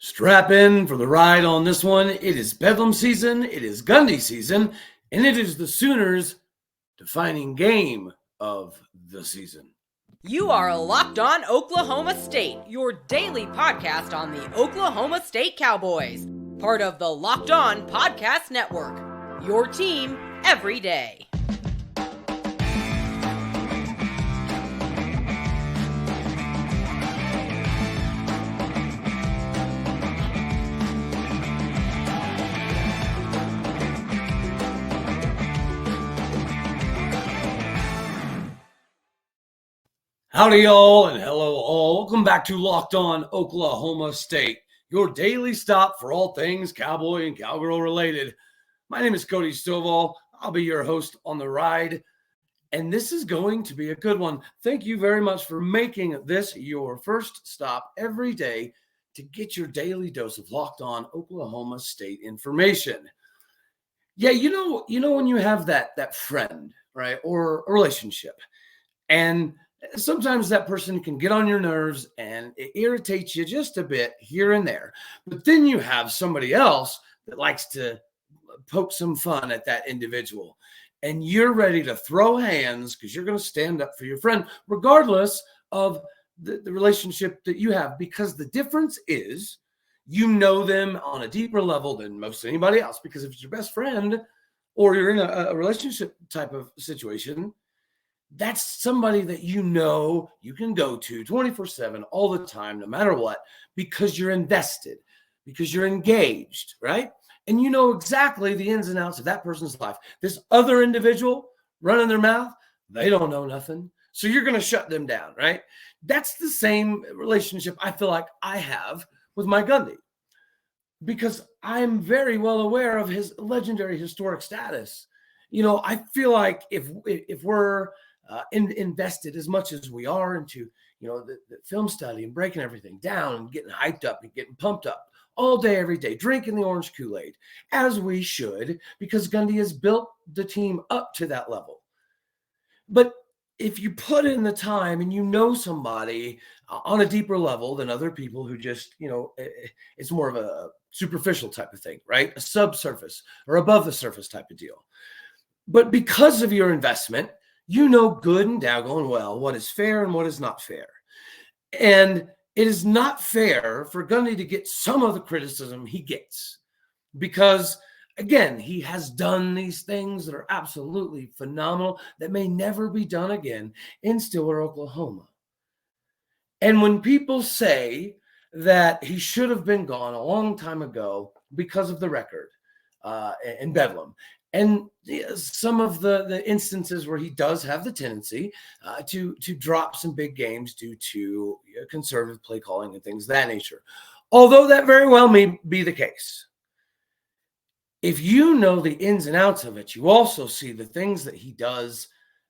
Strap in for the ride on this one. It is Bedlam season, it is Gundy season, and it is the Sooners' defining game of the season. You are Locked On Oklahoma State, your daily podcast on the Oklahoma State Cowboys. Part of the Locked On Podcast Network, your team every day. Howdy, y'all, and hello, all. Welcome back to Locked On Oklahoma State, your daily stop for all things cowboy and cowgirl related. My name is Cody Stovall. I'll be your host on the ride, and this is going to be a good one. Thank you very much for making this your first stop every day to get your daily dose of Locked On Oklahoma State information. Yeah, you know when you have that friend, right, or a relationship, and sometimes that person can get on your nerves and it irritates you just a bit here and there. But then you have somebody else that likes to poke some fun at that individual. And you're ready to throw hands because you're going to stand up for your friend, regardless of the relationship that you have. Because the difference is you know them on a deeper level than most anybody else. Because if it's your best friend or you're in a relationship type of situation, that's somebody that you know you can go to 24/7 all the time, no matter what, because you're invested, because you're engaged, right? And you know exactly the ins and outs of that person's life. This other individual running their mouth, they don't know nothing. So you're going to shut them down, right? That's the same relationship I feel like I have with Mike Gundy, because I'm very well aware of his legendary historic status. You know, I feel like if we're invested as much as we are into, the film study and breaking everything down and getting hyped up and getting pumped up all day, every day, drinking the orange Kool-Aid, as we should, because Gundy has built the team up to that level. But if you put in the time and you know somebody on a deeper level than other people who just, it's more of a superficial type of thing, right? A subsurface or above the surface type of deal. But because of your investment, you know good and daggone well what is fair and what is not fair. And it is not fair for Gundy to get some of the criticism he gets because, again, he has done these things that are absolutely phenomenal that may never be done again in Stillwater, Oklahoma. And when people say that he should have been gone a long time ago because of the record in Bedlam, and some of the instances where he does have the tendency to drop some big games due to conservative play calling and things of that nature. Although that very well may be the case. If you know the ins and outs of it, you also see the things that he does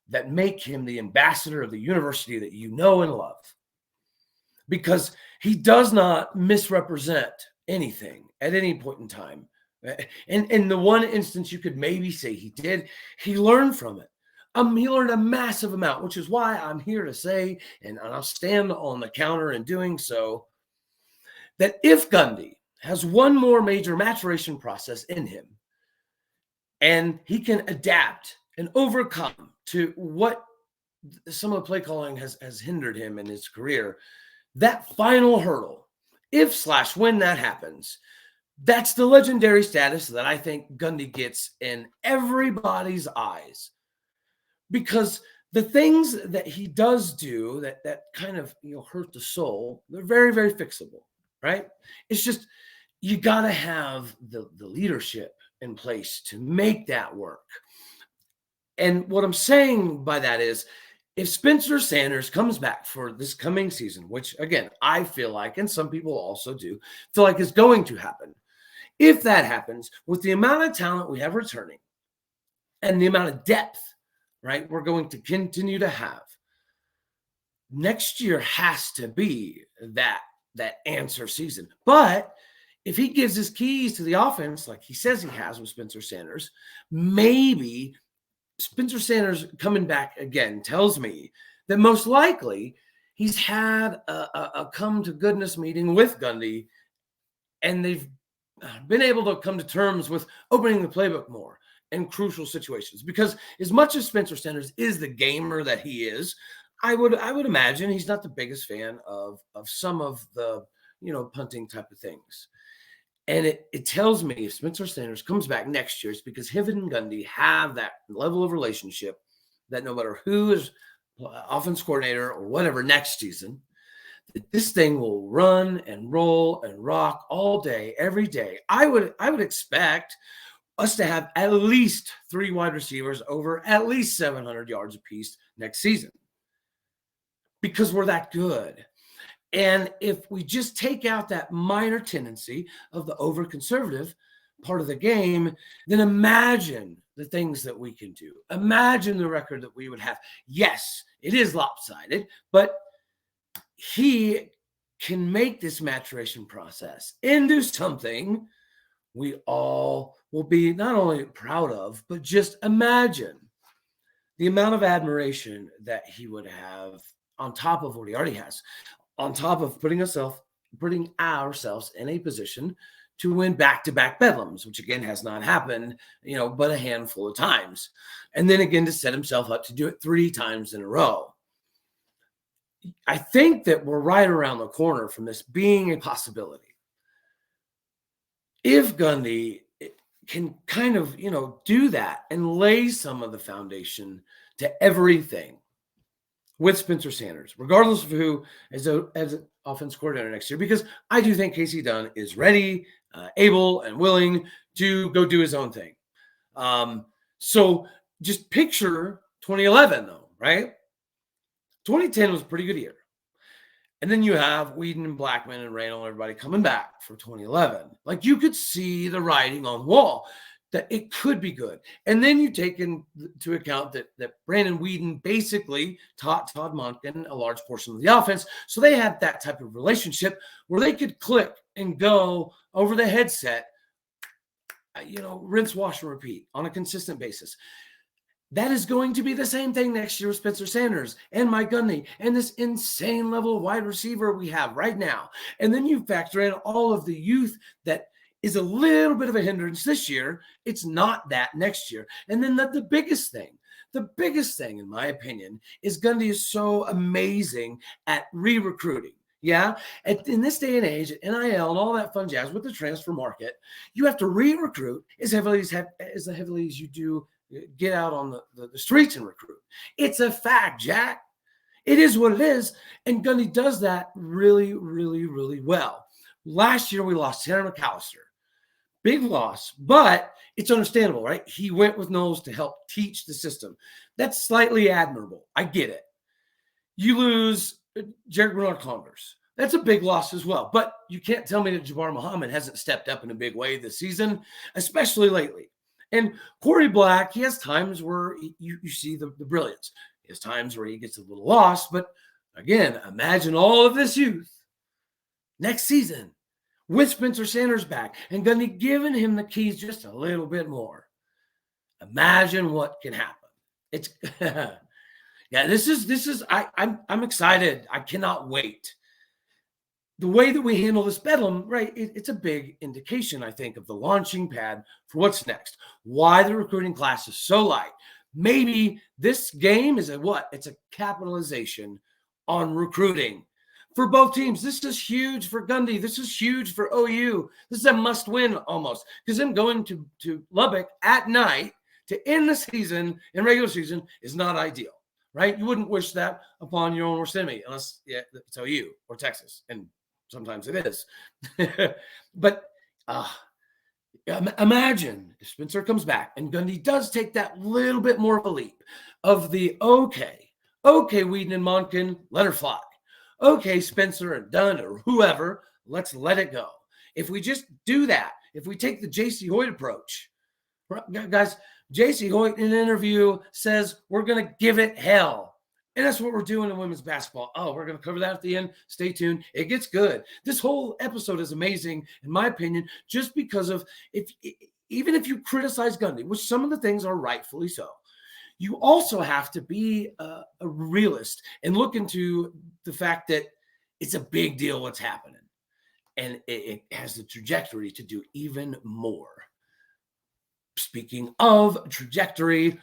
that make him the ambassador of the university that you know and love. Because he does not misrepresent anything at any point in time. And in the one instance you could maybe say he did, he learned from it. He learned a massive amount, which is why I'm here to say, and I'll stand on the counter in doing so, that if Gundy has one more major maturation process in him, and he can adapt and overcome to what some of the play calling has hindered him in his career, that final hurdle, when that happens, that's the legendary status that I think Gundy gets in everybody's eyes. Because the things that he does do that kind of hurt the soul, they're very, very fixable, right? It's just you got to have the leadership in place to make that work. And what I'm saying by that is, if Spencer Sanders comes back for this coming season, which, again, I feel like, and some people also do, feel like is going to happen, if that happens, with the amount of talent we have returning and the amount of depth, right, we're going to continue to have, next year has to be that answer season. But if he gives his keys to the offense like he says he has with Spencer Sanders, maybe Spencer Sanders coming back again tells me that most likely he's had a come to goodness meeting with Gundy and they've been able to come to terms with opening the playbook more in crucial situations. Because as much as Spencer Sanders is the gamer that he is, I would imagine he's not the biggest fan of some of the, punting type of things. And it tells me if Spencer Sanders comes back next year, it's because him and Gundy have that level of relationship that no matter who is offense coordinator or whatever next season, that this thing will run and roll and rock all day, every day. I would expect us to have at least 3 wide receivers over at least 700 yards apiece next season because we're that good. And if we just take out that minor tendency of the over-conservative part of the game, then imagine the things that we can do. Imagine the record that we would have. Yes, it is lopsided, but he can make this maturation process into something we all will be not only proud of, but just imagine the amount of admiration that he would have on top of what he already has, on top of putting ourselves in a position to win back-to-back Bedlams, which again has not happened, but a handful of times. And then again to set himself up to do it 3 times in a row. I think that we're right around the corner from this being a possibility. If Gundy can kind of, do that and lay some of the foundation to everything with Spencer Sanders, regardless of who is as an offense coordinator next year, because I do think Casey Dunn is ready, able, and willing to go do his own thing. So just picture 2011, though, right? 2010 was a pretty good year. And then you have Whedon and Blackman and Randall and everybody coming back for 2011. Like, you could see the writing on the wall that it could be good. And then you take into account that Brandon Whedon basically taught Todd Monken a large portion of the offense. So they had that type of relationship where they could click and go over the headset, rinse, wash, and repeat on a consistent basis. That is going to be the same thing next year with Spencer Sanders and Mike Gundy and this insane level of wide receiver we have right now. And then you factor in all of the youth that is a little bit of a hindrance this year. It's not that next year. And then the biggest thing, in my opinion, is Gundy is so amazing at re-recruiting. Yeah. In this day and age, NIL and all that fun jazz with the transfer market, you have to re-recruit as heavily as you do get out on the streets and recruit. It's a fact, Jack. It is what it is. And Gundy does that really, really, really well. Last year, we lost Tanner McAllister. Big loss, but it's understandable, right? He went with Knowles to help teach the system. That's slightly admirable. I get it. You lose Jared Bernard-Converse. That's a big loss as well. But you can't tell me that Jabbar Muhammad hasn't stepped up in a big way this season, especially lately. And Corey Black, he has times where you see the brilliance. He has times where he gets a little lost. But again, imagine all of this youth next season with Spencer Sanders back and Gundy giving him the keys just a little bit more. Imagine what can happen. It's I'm excited. I cannot wait. The way that we handle this Bedlam, right, it's a big indication, I think, of the launching pad for what's next. Why the recruiting class is so light. Maybe this game is it's a capitalization on recruiting for both teams. This is huge for Gundy. This is huge for OU. This is a must-win almost, because them going to Lubbock at night to end the season in regular season is not ideal, right? You wouldn't wish that upon your own worst enemy unless it's OU or Texas, and sometimes it is. But imagine if Spencer comes back and Gundy does take that little bit more of a leap of the okay, Whedon and Monken, let her fly. Okay, Spencer and Dunn or whoever, let's let it go. If we just do that, if we take the Jacie Hoyt approach, guys, Jacie Hoyt in an interview says we're going to give it hell. And that's what we're doing in women's basketball. Oh, we're going to cover that at the end. Stay tuned. It gets good. This whole episode is amazing, in my opinion, just because of even if you criticize Gundy, which some of the things are rightfully so, you also have to be a realist and look into the fact that it's a big deal what's happening. and it has the trajectory to do even more. Speaking of trajectory,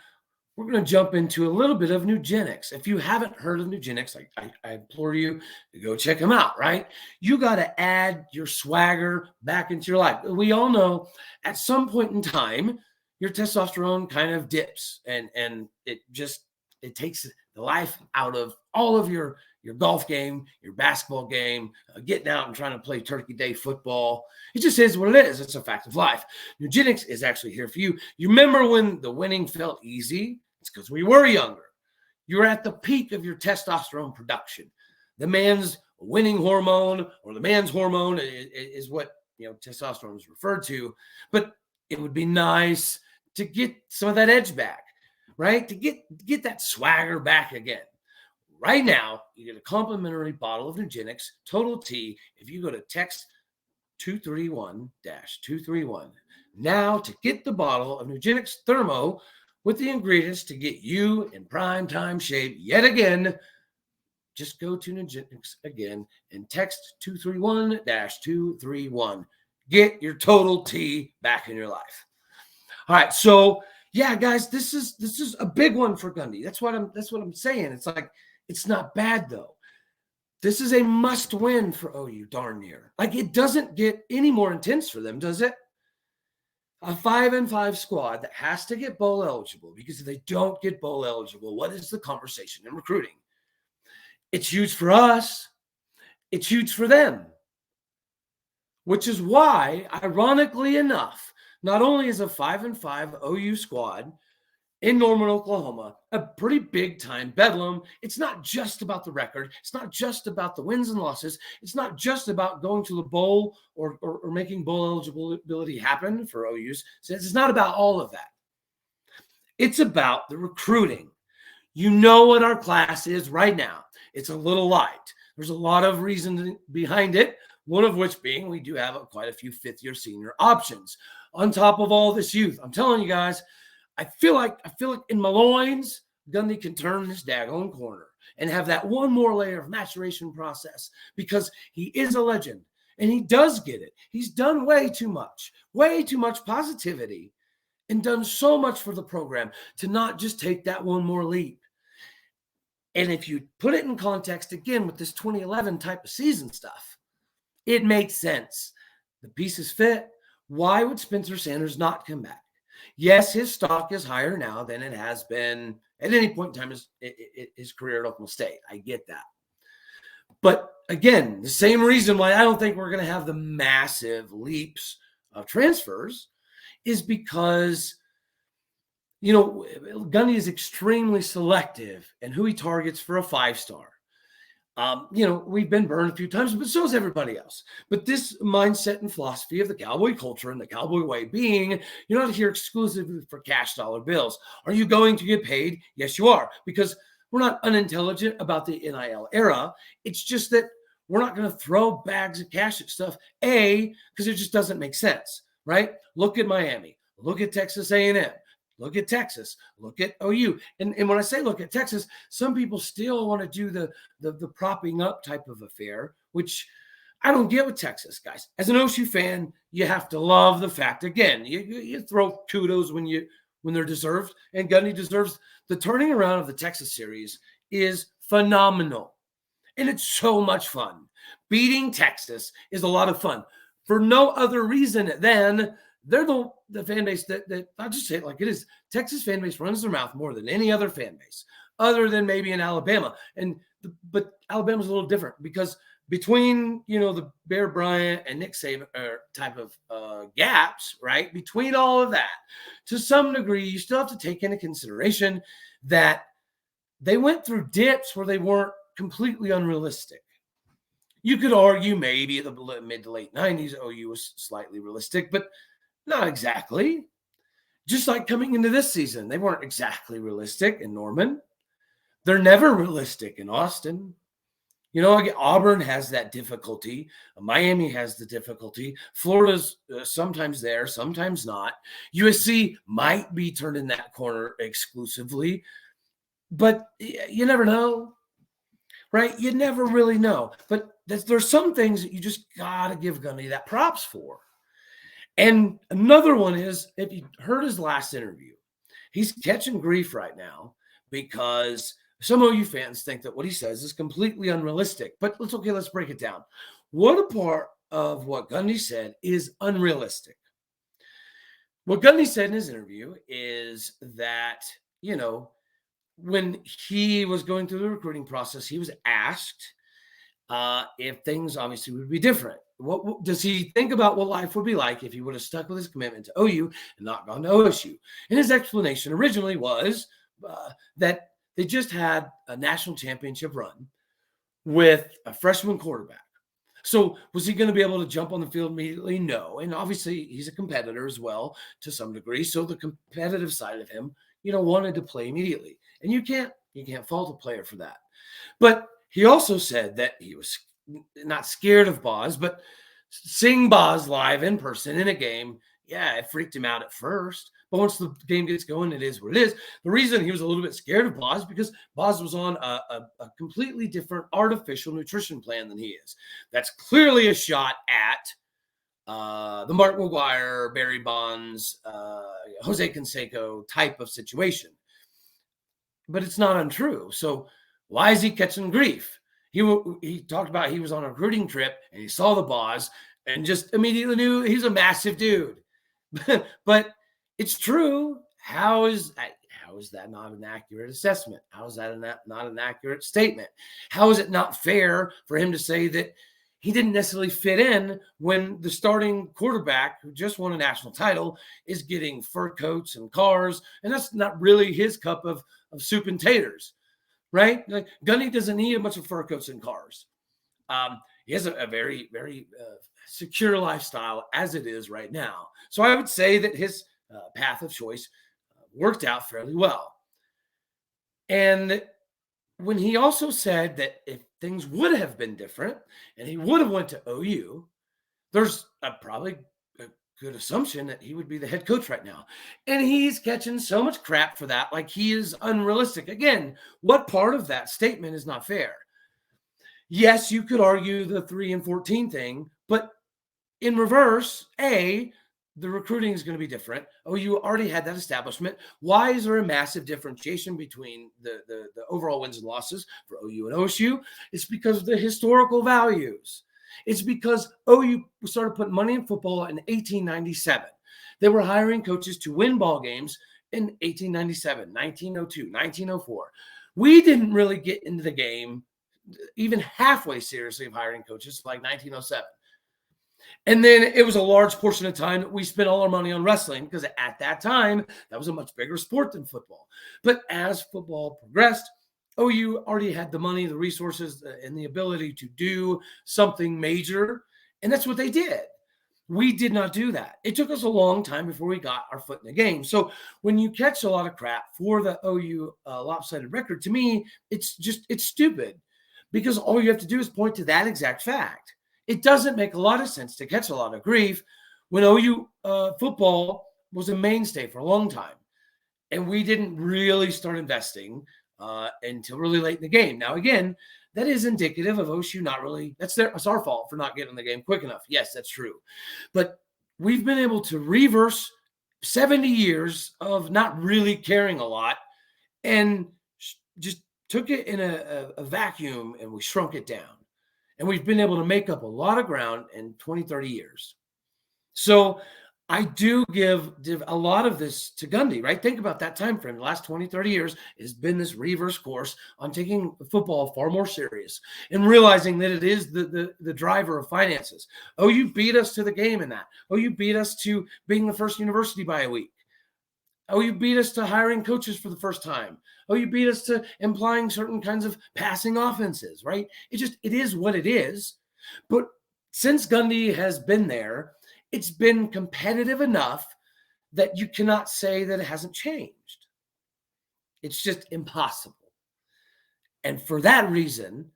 we're going to jump into a little bit of Nugenics. If you haven't heard of Nugenics, I implore you to go check them out, right? You got to add your swagger back into your life. We all know at some point in time, your testosterone kind of dips and it takes the life out of all of your golf game, your basketball game, getting out and trying to play Turkey Day football. It just is what it is. It's a fact of life. Nugenics is actually here for you. You remember when the winning felt easy? It's because we were younger. You're at the peak of your testosterone production. The man's winning hormone or the man's hormone is what testosterone is referred to. But it would be nice to get some of that edge back, right? To get that swagger back again. Right now, you get a complimentary bottle of Nugenics Total T if you go to text 231-231 now to get the bottle of Nugenics Thermo with the ingredients to get you in prime time shape yet again. Just go to Nugenics again and text 231-231. Get your Total T back in your life. All right, so yeah, guys, this is a big one for Gundy. That's what I'm saying. It's like, it's not bad though. This is a must win for OU, darn near. Like, it doesn't get any more intense for them, does it? A 5-5 squad that has to get bowl eligible, because if they don't get bowl eligible, what is the conversation in recruiting? It's huge for us. It's huge for them. Which is why, ironically enough, not only is a 5-5 OU squad in Norman, Oklahoma, a pretty big time bedlam. It's not just about the record. It's not just about the wins and losses. It's not just about going to the bowl or making bowl eligibility happen for OUs. So it's not about all of that. It's about the recruiting. You know what our class is right now. It's a little light. There's a lot of reason behind it, one of which being we do have quite a few fifth-year senior options. On top of all this youth, I'm telling you guys, I feel like in my loins, Gundy can turn this daggone corner and have that one more layer of maturation process, because he is a legend and he does get it. He's done way too much positivity and done so much for the program to not just take that one more leap. And if you put it in context again with this 2011 type of season stuff, it makes sense. The pieces fit. Why would Spencer Sanders not come back? Yes, his stock is higher now than it has been at any point in time his career at Oklahoma State. I get that. But again, the same reason why I don't think we're going to have the massive leaps of transfers is because, Gundy is extremely selective in who he targets for a 5-star. We've been burned a few times, but so is everybody else. But this mindset and philosophy of the Cowboy culture and the Cowboy way being, you're not here exclusively for cash dollar bills. Are you going to get paid? Yes, you are, because we're not unintelligent about the NIL era. It's just that we're not going to throw bags of cash at stuff, because it just doesn't make sense, right? Look at Miami. Look at Texas A&M. Look at Texas. Look at OU. And when I say look at Texas, some people still want to do the propping up type of affair, which I don't get with Texas, guys. As an OSU fan, you have to love the fact, again, you throw kudos when they're deserved, and Gundy deserves. The turning around of the Texas series is phenomenal, and it's so much fun. Beating Texas is a lot of fun for no other reason than they're the fan base that I'll just say it like it is. Texas fan base runs their mouth more than any other fan base, other than maybe in Alabama. But Alabama's a little different, because between the Bear Bryant and Nick Saban type of gaps, right? Between all of that, to some degree, you still have to take into consideration that they went through dips where they weren't completely unrealistic. You could argue maybe at the mid to late 90s, OU was slightly realistic, but not exactly. Just like coming into this season, they weren't exactly realistic in Norman. They're never realistic in Austin. Auburn has that difficulty. Miami has the difficulty. Florida's sometimes there, sometimes not. USC might be turning that corner exclusively, but you never know, right? You never really know. But there's some things that you just got to give Gundy that props for. And another one is, if you heard his last interview, he's catching grief right now because some OU fans think that what he says is completely unrealistic. But let's break it down. What a part of what Gundy said is unrealistic? What Gundy said in his interview is that, when he was going through the recruiting process, he was asked if things obviously would be different. What does he think about what life would be like if he would have stuck with his commitment to OU and not gone to OSU? And his explanation originally was that they just had a national championship run with a freshman quarterback. So was he going to be able to jump on the field immediately? No. And obviously he's a competitor as well to some degree. So the competitive side of him, wanted to play immediately. And you can't fault a player for that. But he also said that he was not scared of Boz, but seeing Boz live in person in a game, it freaked him out at first. But once the game gets going, it is what it is. The reason he was a little bit scared of Boz because Boz was on a completely different artificial nutrition plan than he is. That's clearly a shot at the Mark McGuire, Barry Bonds, Jose Canseco type of situation. But it's not untrue. So why is he catching grief? He talked about he was on a recruiting trip and he saw the Boz and just immediately knew he's a massive dude. But it's true. How is that not an accurate assessment? How is that not an accurate statement? How is it not fair for him to say that he didn't necessarily fit in when the starting quarterback who just won a national title is getting fur coats and cars, and that's not really his cup of soup and taters? Right? Like Gundy doesn't need a bunch of fur coats and cars. He has a very, very secure lifestyle as it is right now. So I would say that his path of choice worked out fairly well. And when he also said that if things would have been different and he would have went to OU, there's probably a good assumption that he would be the head coach right now. And he's catching so much crap for that, like he is unrealistic. Again, what part of that statement is not fair? Yes, you could argue the 3-14 thing, but in reverse, the recruiting is going to be different. OU already had that establishment. Why is there a massive differentiation between the overall wins and losses for OU and OSU? It's because of the historical values. It's because OU started putting money in football in 1897. They were hiring coaches to win ball games in 1897, 1902, 1904. We didn't really get into the game even halfway seriously of hiring coaches like 1907. And then it was a large portion of time that we spent all our money on wrestling because at that time, that was a much bigger sport than football. But as football progressed, OU already had the money, the resources, and the ability to do something major. And that's what they did. We did not do that. It took us a long time before we got our foot in the game. So when you catch a lot of crap for the OU lopsided record, to me, it's stupid because all you have to do is point to that exact fact. It doesn't make a lot of sense to catch a lot of grief when OU football was a mainstay for a long time. And we didn't really start investing until really late in the game. Now, again, that is indicative of OSU not really, it's our fault for not getting in the game quick enough. Yes, that's true. But we've been able to reverse 70 years of not really caring a lot and just took it in a vacuum and we shrunk it down. And we've been able to make up a lot of ground in 20, 30 years. So I do give a lot of this to Gundy, right? Think about that time frame. The last 20, 30 years has been this reverse course on taking football far more serious and realizing that it is the driver of finances. OU beat us to the game in that. OU beat us to being the first university by a week. OU beat us to hiring coaches for the first time. OU beat us to implying certain kinds of passing offenses, right? It is what it is. But since Gundy has been there, it's been competitive enough that you cannot say that it hasn't changed. It's just impossible. And for that reason,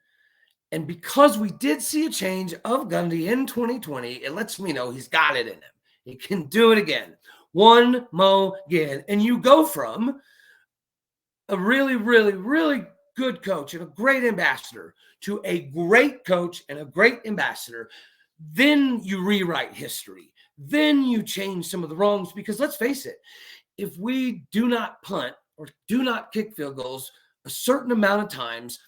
and because we did see a change of Gundy in 2020, it lets me know he's got it in him. He can do it again. One more again. And you go from a really, really, really good coach and a great ambassador to a great coach and a great ambassador, then you rewrite history. Then you change some of the wrongs, because let's face it, if we do not punt or do not kick field goals a certain amount of times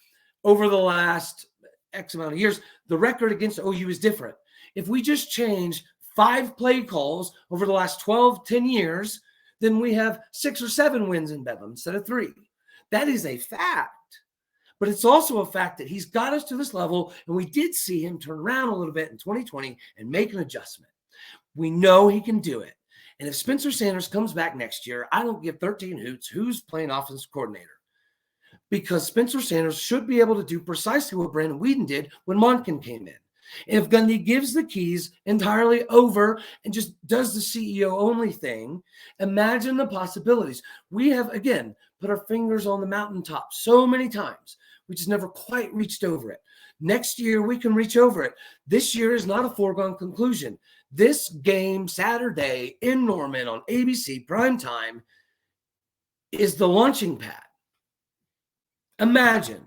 over the last X amount of years, the record against OU is different. If we just change 5 play calls over the last 10 years, then we have 6 or 7 wins in Bedlam instead of 3. That is a fact. But it's also a fact that he's got us to this level, and we did see him turn around a little bit in 2020 and make an adjustment. We know he can do it. And if Spencer Sanders comes back next year, I don't give 13 hoots who's playing offensive coordinator, because Spencer Sanders should be able to do precisely what Brandon Weeden did when Monken came in. And if Gundy gives the keys entirely over and just does the CEO only thing, imagine the possibilities. We have, again, put our fingers on the mountaintop so many times. We just never quite reached over it. Next year, we can reach over it. This year is not a foregone conclusion. This game, Saturday in Norman on ABC primetime, is the launching pad. Imagine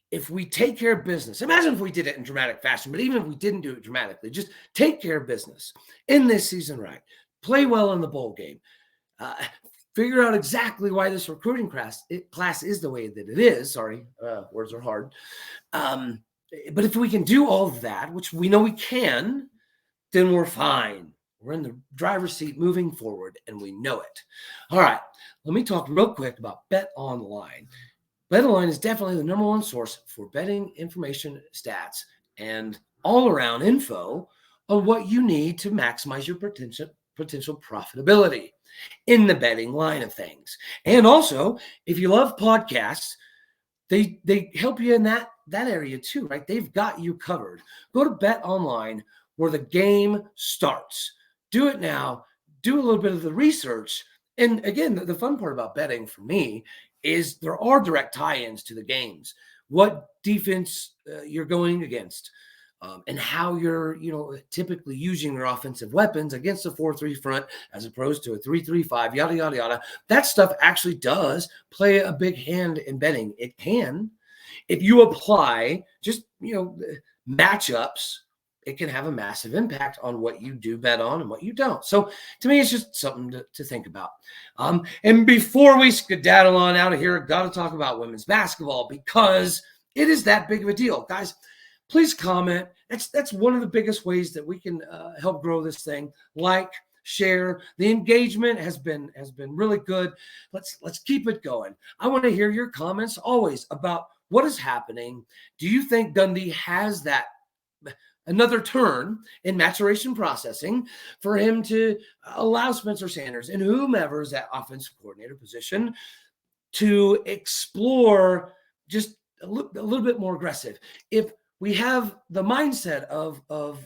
if we take care of business. Imagine if we did it in dramatic fashion, but even if we didn't do it dramatically, just take care of business in this season right. Play well in the bowl game. Figure out exactly why this recruiting class is the way that it is. Sorry, words are hard. But if we can do all of that, which we know we can, then we're fine. We're in the driver's seat moving forward, and we know it. All right, let me talk real quick about Bet Online. Bet Online is definitely the number one source for betting information, stats, and all-around info on what you need to maximize your potential profitability in the betting line of things. And also, if you love podcasts, they help you in that area too, right? They've got you covered. Go to Bet Online where the game starts. Do it now. Do a little bit of the research. And again, the fun part about betting for me is there are direct tie-ins to the games. What defense you're going against, and how you're, typically using your offensive weapons against a 4-3 front as opposed to a 3-3-5, yada, yada, yada. That stuff actually does play a big hand in betting. It can. If you apply just, matchups, it can have a massive impact on what you do bet on and what you don't. So to me, it's just something to think about. And before we skedaddle on out of here, got to talk about women's basketball because it is that big of a deal. Guys, please comment. That's one of the biggest ways that we can help grow this thing. Like, share. The engagement has been really good. Let's keep it going. I want to hear your comments always about what is happening. Do you think Gundy has that another turn in maturation processing for him to allow Spencer Sanders and whomever is that offensive coordinator position to explore just a little bit more aggressive? If we have the mindset of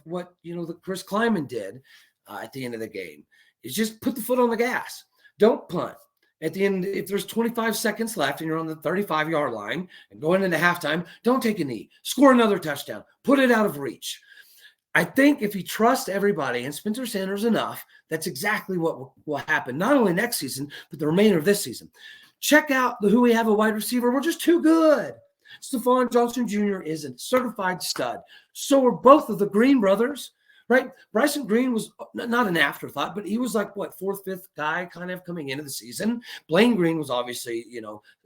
what, the Chris Kleiman did at the end of the game, is just put the foot on the gas. Don't punt. At the end, if there's 25 seconds left and you're on the 35-yard line and going into halftime, don't take a knee. Score another touchdown. Put it out of reach. I think if you trust everybody and Spencer Sanders enough, that's exactly what will happen, not only next season, but the remainder of this season. Check out who we have a wide receiver. We're just too good. Stephon Johnson Jr. is a certified stud. So are both of the Green brothers, right? Bryson Green was not an afterthought, but he was like, fourth, fifth guy kind of coming into the season. Blaine Green was obviously,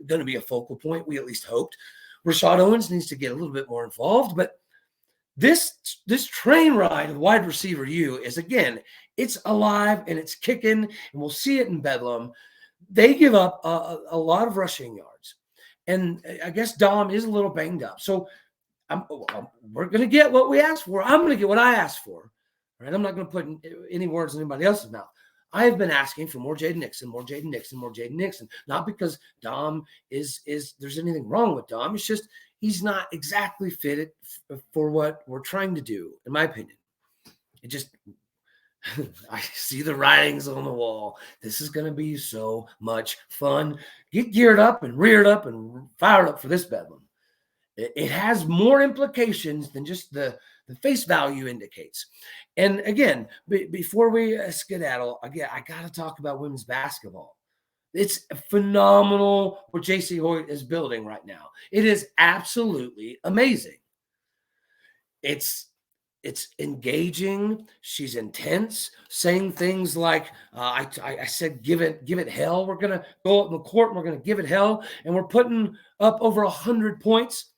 going to be a focal point. We at least hoped. Rashad Owens needs to get a little bit more involved, but this train ride of wide receiver U is, again, it's alive and it's kicking, and we'll see it in Bedlam. They give up a lot of rushing yards. And I guess Dom is a little banged up. So we're going to get what we asked for. I'm going to get what I asked for. Right? I'm not going to put any words in anybody else's mouth. I have been asking for more Jaden Nixon, more Jaden Nixon, more Jaden Nixon. Not because Dom is there's anything wrong with Dom. It's just he's not exactly fitted for what we're trying to do, in my opinion. It just, I see the writings on the wall. This is going to be so much fun. Get geared up and reared up and fired up for this Bedlam. It has more implications than just the face value indicates. And again, before we skedaddle, again, I got to talk about women's basketball. It's phenomenal what Jacie Hoyt is building right now. It is absolutely amazing. It's engaging. She's intense, saying things like, I said, give it hell. We're going to go up in the court and we're going to give it hell. And we're putting up over 100 points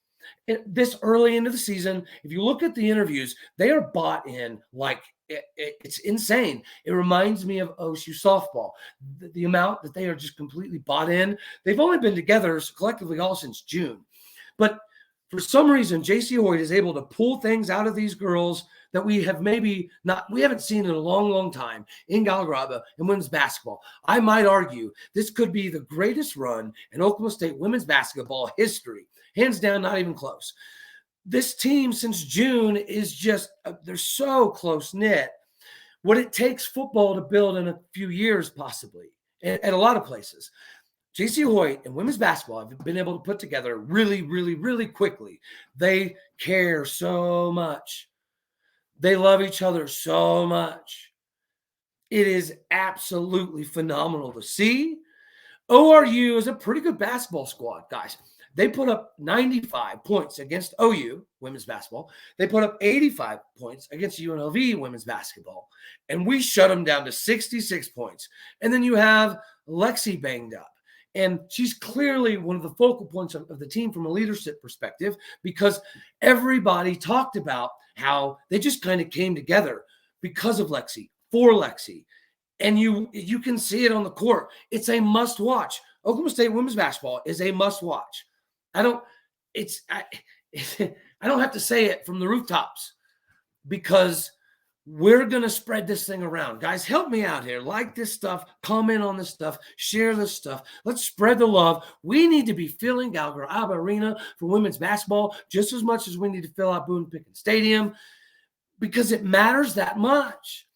this early into the season. If you look at the interviews, they are bought in like it's insane. It reminds me of OSU softball, the amount that they are just completely bought in. They've only been together collectively all since June. But for some reason, Jacie Hoyt is able to pull things out of these girls that we haven't seen in a long, long time in Gallagher and women's basketball. I might argue this could be the greatest run in Oklahoma State women's basketball history. Hands down, not even close. This team since June is just, they're so close-knit. What it takes football to build in a few years, possibly, at a lot of places. Jacie Hoyt and women's basketball have been able to put together really, really, really quickly. They care so much. They love each other so much. It is absolutely phenomenal to see. ORU is a pretty good basketball squad, guys. They put up 95 points against OU women's basketball. They put up 85 points against UNLV women's basketball. And we shut them down to 66 points. And then you have Lexi banged up. And she's clearly one of the focal points of the team from a leadership perspective, because everybody talked about how they just kind of came together because of Lexi, for Lexi. And you can see it on the court. It's a must watch. Oklahoma State women's basketball is a must watch. I don't have to say it from the rooftops, because we're going to spread this thing around. Guys, help me out here. Like this stuff, comment on this stuff, share this stuff. Let's spread the love. We need to be filling Gallagher Arena for women's basketball just as much as we need to fill out Boone Pickens Stadium, because it matters that much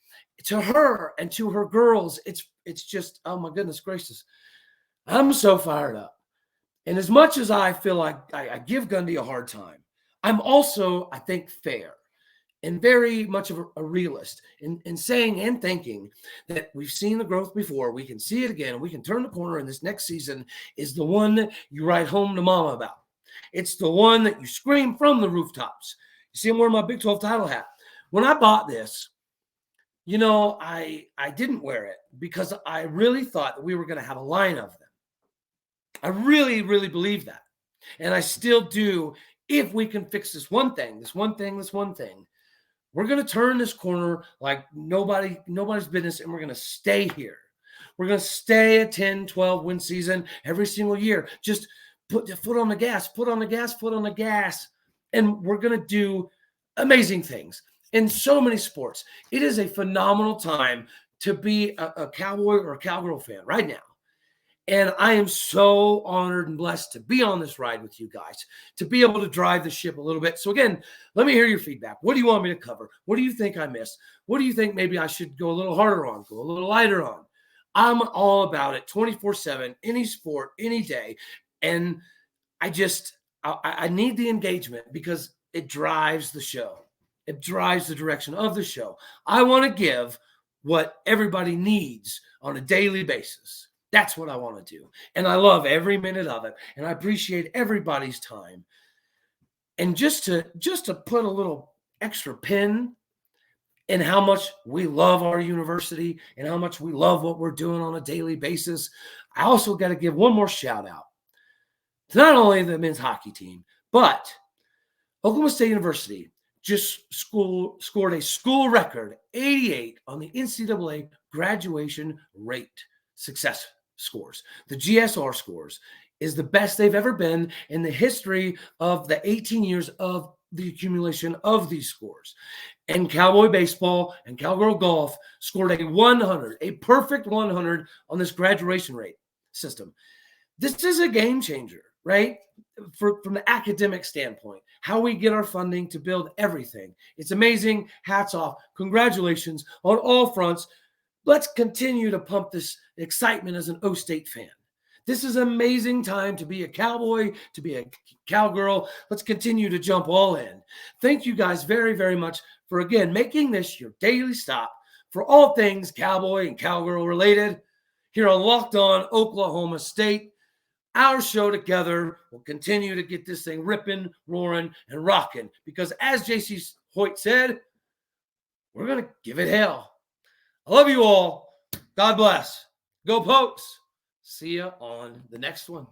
to her and to her girls. It's just, oh my goodness gracious. I'm so fired up. And as much as I feel like I give Gundy a hard time, I'm also, I think, fair and very much of a realist in saying and thinking that we've seen the growth before. We can see it again. We can turn the corner, and this next season is the one that you write home to mama about. It's the one that you scream from the rooftops. You see, I'm wearing my Big 12 title hat. When I bought this, I didn't wear it because I really thought that we were going to have a line of them. I really, really believe that. And I still do. If we can fix this one thing, we're going to turn this corner like nobody's business, and we're going to stay here. We're going to stay a 10, 12 win season every single year. Just put the foot on the gas, foot on the gas. And we're going to do amazing things in so many sports. It is a phenomenal time to be a Cowboy or a Cowgirl fan right now. And I am so honored and blessed to be on this ride with you guys, to be able to drive the ship a little bit. So again, let me hear your feedback. What do you want me to cover? What do you think I missed? What do you think maybe I should go a little harder on, go a little lighter on? I'm all about it 24/7, any sport, any day. And I need the engagement because it drives the show. It drives the direction of the show. I want to give what everybody needs on a daily basis. That's what I want to do. And I love every minute of it. And I appreciate everybody's time. And just to put a little extra pin in how much we love our university and how much we love what we're doing on a daily basis, I also got to give one more shout out to not only the men's hockey team, but Oklahoma State University just scored a school record 88 on the NCAA graduation rate success scores. The GSR scores is the best they've ever been in the history of the 18 years of the accumulation of these scores. And Cowboy baseball and Cowgirl golf scored a perfect 100 on this graduation rate system. This is a game changer, right? From the academic standpoint, how we get our funding to build everything. It's amazing. Hats off. Congratulations on all fronts. Let's continue to pump this excitement as an O State fan. This is an amazing time to be a Cowboy, to be a Cowgirl. Let's continue to jump all in. Thank you guys very, very much for, again, making this your daily stop for all things Cowboy and Cowgirl related. here on Locked On Oklahoma State. Our show together will continue to get this thing ripping, roaring, and rocking because as Jacie Hoyt said, we're going to give it hell. I love you all. God bless. Go Pokes. See ya on the next one.